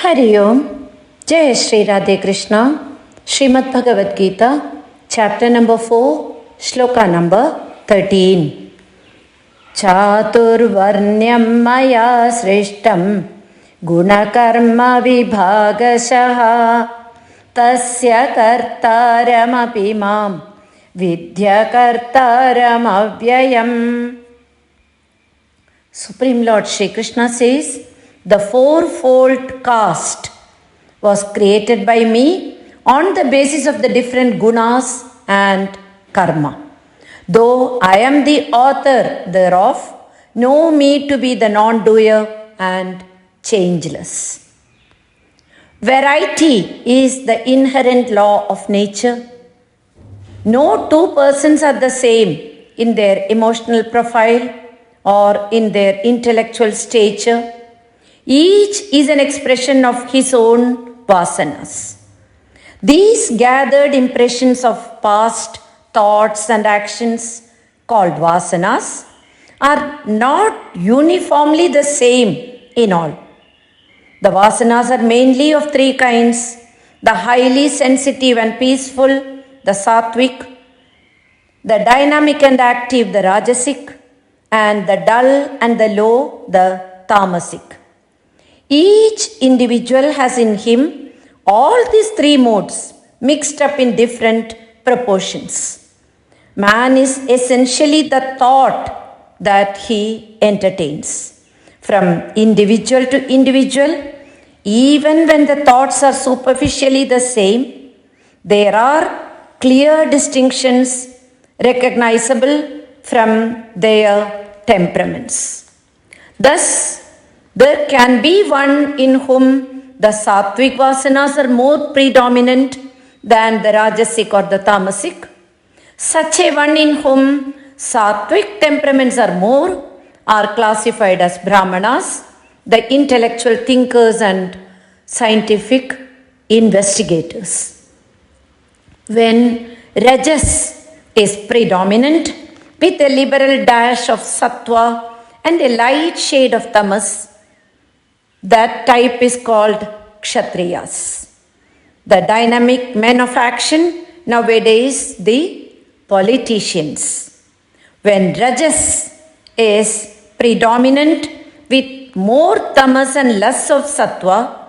Hari Om, Jai Shri Radhe Krishna, Srimad Bhagavad Gita, Chapter number 4, Shloka number 13. Chātur-varṇyaṁ mayā sṛiṣhṭaṁ guṇa-karma-vibhāgaśhaḥ tasya kartāram maam viddhyakartāram avyayam. Supreme Lord Shri Krishna says, the fourfold caste was created by me on the basis of the different gunas and karma. Though I am the author thereof, know me to be the non-doer and changeless. Variety is the inherent law of nature. No two persons are the same in their emotional profile or in their intellectual stature. Each is an expression of his own vasanas. These gathered impressions of past thoughts and actions, called vasanas, are not uniformly the same in all. The vasanas are mainly of three kinds: the highly sensitive and peaceful, the sattvic; the dynamic and active, the rajasic; and the dull and the low, the tamasic. Each individual has in him all these three modes mixed up in different proportions. Man is essentially the thought that he entertains. From individual to individual, even when the thoughts are superficially the same, there are clear distinctions recognizable from their temperaments. Thus, there can be one in whom the sattvic vasanas are more predominant than the rajasic or the tamasic. Such a one in whom sattvic temperaments are more are classified as brahmanas, the intellectual thinkers and scientific investigators. When rajas is predominant with a liberal dash of sattva and a light shade of tamas, that type is called kshatriyas. The dynamic men of action, nowadays the politicians. When rajas is predominant with more tamas and less of sattva,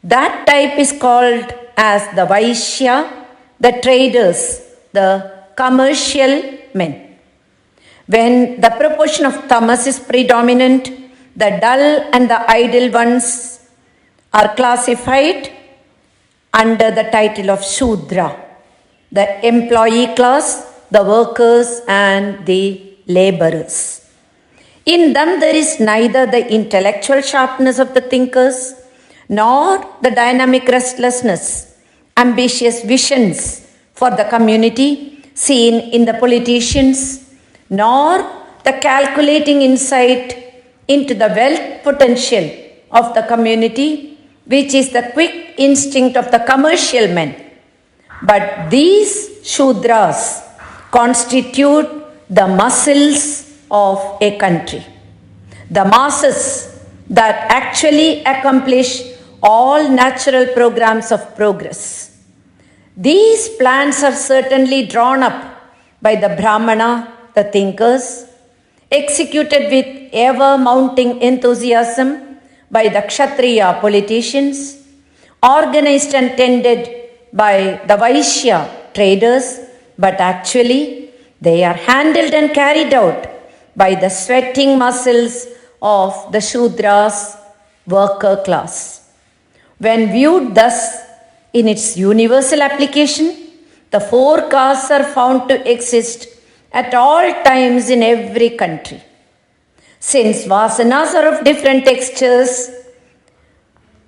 that type is called as the vaishya, the traders, the commercial men. When the proportion of tamas is predominant, the dull and the idle ones are classified under the title of Shudra, the employee class, the workers and the laborers. In them there is neither the intellectual sharpness of the thinkers, nor the dynamic restlessness, ambitious visions for the community seen in the politicians, nor the calculating insight into the wealth potential of the community, which is the quick instinct of the commercial men. But these Shudras constitute the muscles of a country, the masses that actually accomplish all natural programs of progress. These plans are certainly drawn up by the Brahmana, the thinkers, executed with ever-mounting enthusiasm by the Kshatriya politicians, organized and tended by the Vaishya traders, but actually they are handled and carried out by the sweating muscles of the Shudras, worker class. When viewed thus in its universal application, the four castes are found to exist at all times in every country. Since vasanas are of different textures,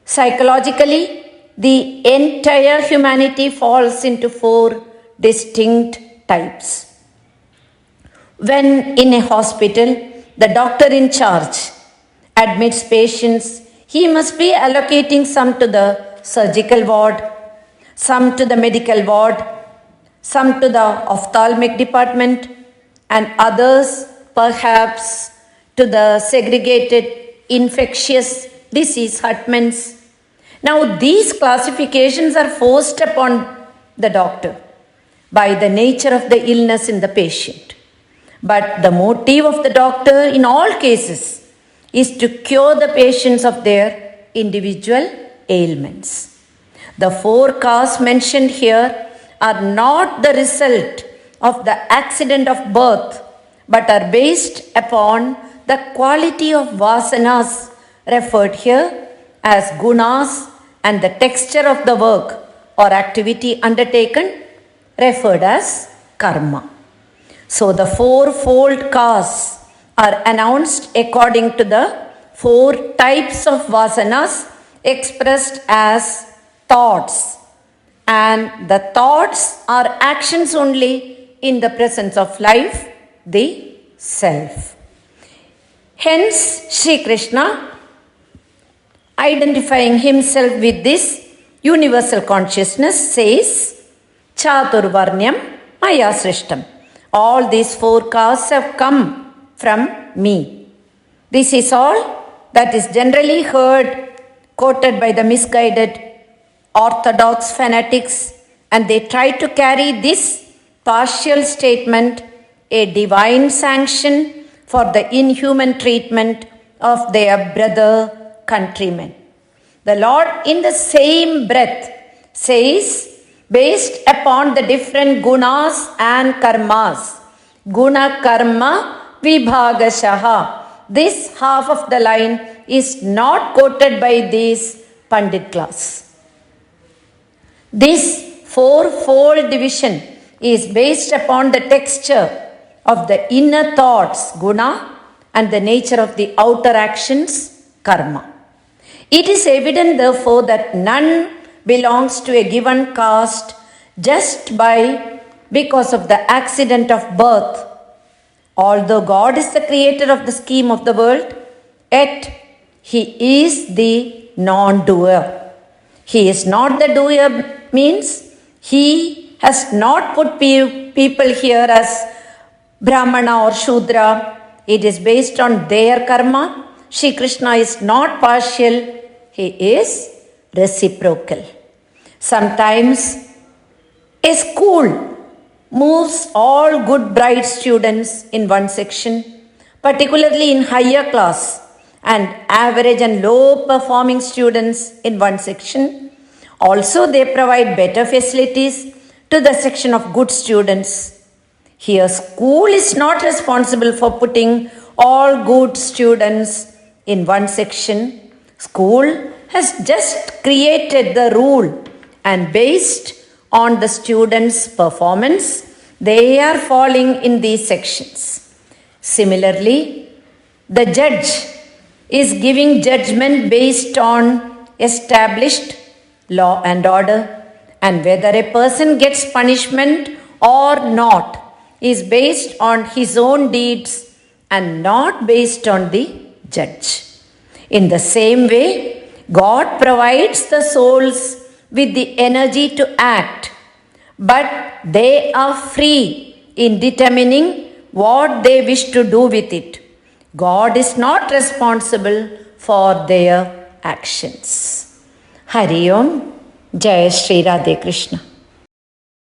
psychologically, the entire humanity falls into four distinct types. When in a hospital, the doctor in charge admits patients, he must be allocating some to the surgical ward, some to the medical ward, some to the ophthalmic department, and others perhaps to the segregated infectious disease hutments. Now, these classifications are forced upon the doctor by the nature of the illness in the patient. But the motive of the doctor in all cases is to cure the patients of their individual ailments. The 4 castes mentioned here are not the result of the accident of birth, but are based upon the quality of vasanas referred here as gunas and the texture of the work or activity undertaken referred as karma. So the 4-fold castes are announced according to the 4 types of vasanas expressed as thoughts. And the thoughts are actions only in the presence of life, the self. Hence, Sri Krishna, identifying himself with this universal consciousness, says, chātur-varṇyaṁ mayā sṛiṣhṭaṁ. All these 4 castes have come from me. This is all that is generally heard, quoted by the misguided orthodox fanatics, and they try to carry this partial statement, a divine sanction for the inhuman treatment of their brother countrymen. The Lord in the same breath says, based upon the different gunas and karmas, guṇa-karma-vibhāgaśhaḥ. This half of the line is not quoted by these Pandit class. This 4-fold division is based upon the texture of the inner thoughts, guna, and the nature of the outer actions, karma. It is evident, therefore, that none belongs to a given caste just because of the accident of birth. Although God is the creator of the scheme of the world, yet He is the non-doer. He is not the doer means He has not put people here as Brahmana or Shudra. It is based on their karma. Shri Krishna is not partial, He is reciprocal. Sometimes a school moves all good bright students in one section, particularly in higher class, and average and low performing students in one section. Also, they provide better facilities to the section of good students. Here, school is not responsible for putting all good students in one section. School has just created the rule, and based on the students' performance, they are falling in these sections. Similarly, the judge is giving judgment based on established law and order, and whether a person gets punishment or not is based on his own deeds and not based on the judge. In the same way, God provides the souls with the energy to act, but they are free in determining what they wish to do with it. God is not responsible for their actions. Hari Om. Jai Shri Radhe Krishna.